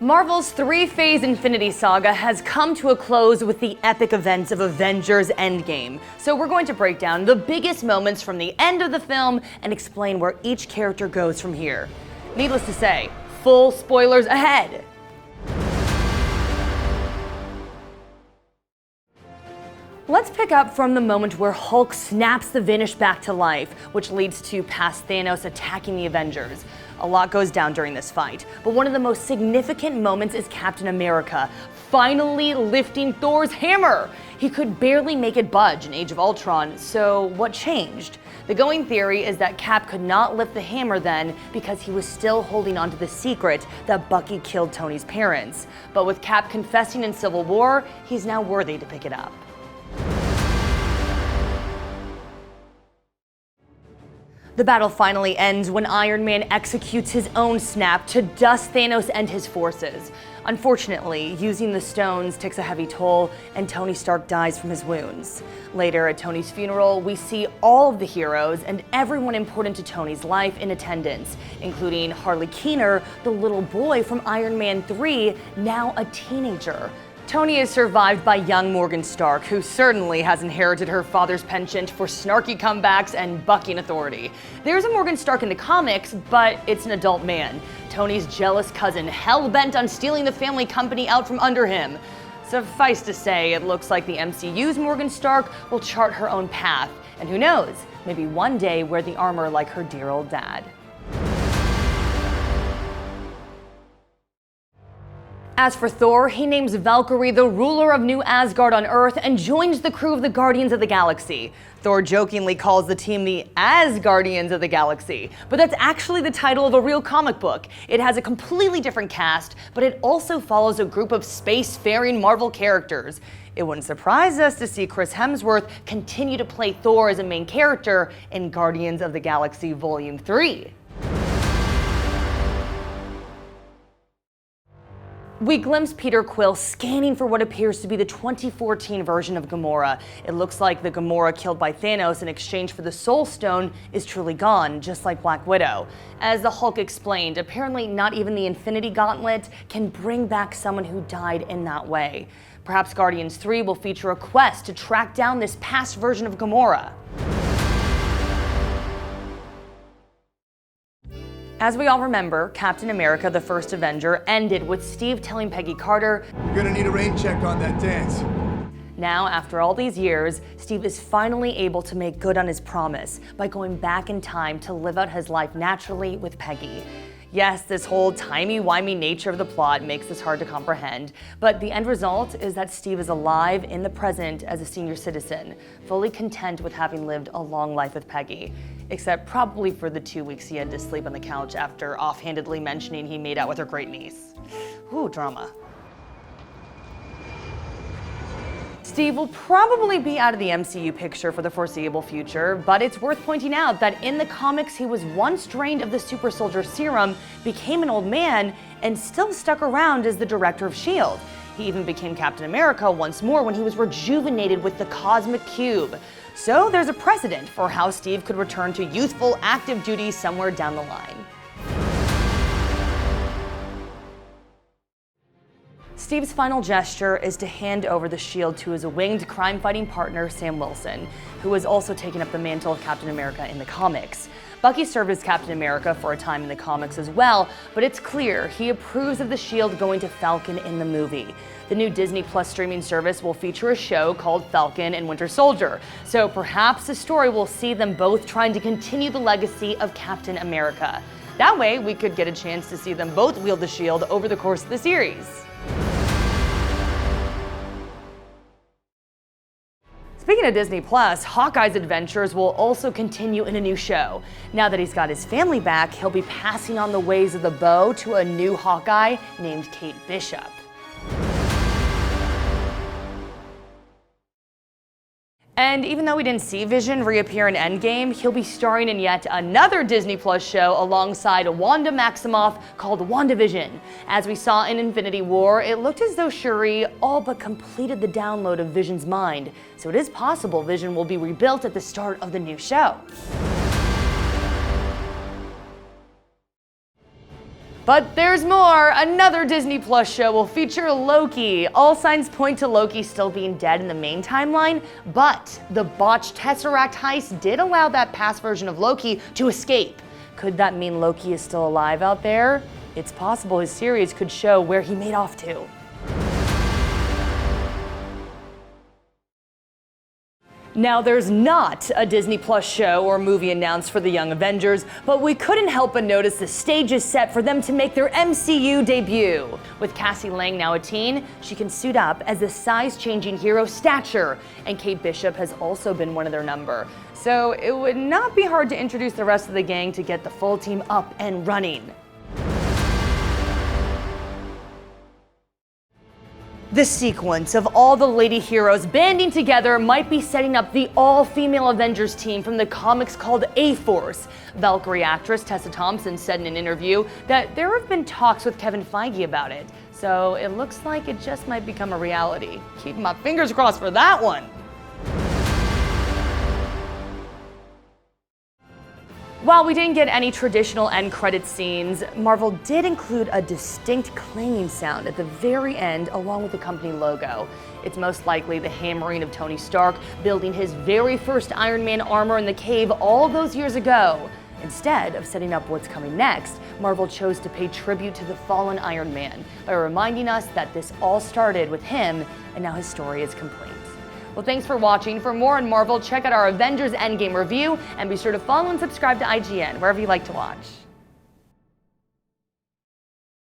Marvel's three-phase Infinity Saga has come to a close with the epic events of Avengers Endgame. So we're going to break down the biggest moments from the end of the film and explain where each character goes from here. Needless to say, full spoilers ahead! Let's pick up from the moment where Hulk snaps the Vanish back to life, which leads to past Thanos attacking the Avengers. A lot goes down during this fight, but one of the most significant moments is Captain America finally lifting Thor's hammer. He could barely make it budge in Age of Ultron, so what changed? The going theory is that Cap could not lift the hammer then because he was still holding on to the secret that Bucky killed Tony's parents. But with Cap confessing in Civil War, he's now worthy to pick it up. The battle finally ends when Iron Man executes his own snap to dust Thanos and his forces. Unfortunately, using the stones takes a heavy toll, and Tony Stark dies from his wounds. Later, at Tony's funeral, we see all of the heroes and everyone important to Tony's life in attendance, including Harley Keener, the little boy from Iron Man 3, now a teenager. Tony is survived by young Morgan Stark, who certainly has inherited her father's penchant for snarky comebacks and bucking authority. There's a Morgan Stark in the comics, but it's an adult man. Tony's jealous cousin, hell-bent on stealing the family company out from under him. Suffice to say, it looks like the MCU's Morgan Stark will chart her own path, and who knows, maybe one day wear the armor like her dear old dad. As for Thor, he names Valkyrie the ruler of New Asgard on Earth and joins the crew of the Guardians of the Galaxy. Thor jokingly calls the team the Asgardians of the Galaxy, but that's actually the title of a real comic book. It has a completely different cast, but it also follows a group of space-faring Marvel characters. It wouldn't surprise us to see Chris Hemsworth continue to play Thor as a main character in Guardians of the Galaxy Volume 3. We glimpse Peter Quill scanning for what appears to be the 2014 version of GAMORA. It looks like the GAMORA killed by Thanos in exchange for the Soul Stone is truly gone, just like Black Widow. As the Hulk explained, apparently not even the Infinity Gauntlet can bring back someone who died in that way. Perhaps Guardians 3 will feature a quest to track down this past version of GAMORA. As we all remember, Captain America, the first Avenger, ended with Steve telling Peggy Carter, "You're gonna need a rain check on that dance." Now, after all these years, Steve is finally able to make good on his promise by going back in time to live out his life naturally with Peggy. Yes, this whole timey-wimey nature of the plot makes this hard to comprehend, but the end result is that Steve is alive in the present as a senior citizen, fully content with having lived a long life with Peggy. Except probably for the 2 weeks he had to sleep on the couch after offhandedly mentioning he made out with her great niece. Ooh, drama. Steve will probably be out of the MCU picture for the foreseeable future, but it's worth pointing out that in the comics he was once drained of the super soldier serum, became an old man, and still stuck around as the director of S.H.I.E.L.D. He even became Captain America once more when he was rejuvenated with the Cosmic Cube. So there's a precedent for how Steve could return to youthful active duty somewhere down the line. Steve's final gesture is to hand over the shield to his winged crime-fighting partner, Sam Wilson, who has also taken up the mantle of Captain America in the comics. Bucky served as Captain America for a time in the comics as well, but it's clear he approves of the shield going to Falcon in the movie. The new Disney Plus streaming service will feature a show called Falcon and Winter Soldier, so perhaps the story will see them both trying to continue the legacy of Captain America. That way, we could get a chance to see them both wield the shield over the course of the series. Speaking of Disney Plus, Hawkeye's adventures will also continue in a new show. Now that he's got his family back, he'll be passing on the ways of the bow to a new Hawkeye named Kate Bishop. And even though we didn't see Vision reappear in Endgame, he'll be starring in yet another Disney Plus show alongside Wanda Maximoff called WandaVision. As we saw in Infinity War, it looked as though Shuri all but completed the download of Vision's mind, so it is possible Vision will be rebuilt at the start of the new show. But there's more. Another Disney Plus show will feature Loki. All signs point to Loki still being dead in the main timeline, but the botched Tesseract heist did allow that past version of Loki to escape. Could that mean Loki is still alive out there? It's possible his series could show where he made off to. Now, there's not a Disney Plus show or movie announced for the Young Avengers, but we couldn't help but notice the stage is set for them to make their MCU debut. With Cassie Lang now a teen, she can suit up as the size-changing hero Stature, and Kate Bishop has also been one of their number. So it would not be hard to introduce the rest of the gang to get the full team up and running. The sequence of all the lady heroes banding together might be setting up the all-female Avengers team from the comics called A-Force. Valkyrie actress Tessa Thompson said in an interview that there have been talks with Kevin Feige about it, so it looks like it just might become a reality. Keeping my fingers crossed for that one. While we didn't get any traditional end credit scenes, Marvel did include a distinct clanging sound at the very end along with the company logo. It's most likely the hammering of Tony Stark building his very first Iron Man armor in the cave all those years ago. Instead of setting up what's coming next, Marvel chose to pay tribute to the fallen Iron Man by reminding us that this all started with him and now his story is complete. Well, thanks for watching. For more on Marvel, check out our Avengers Endgame review and be sure to follow and subscribe to IGN wherever you like to watch.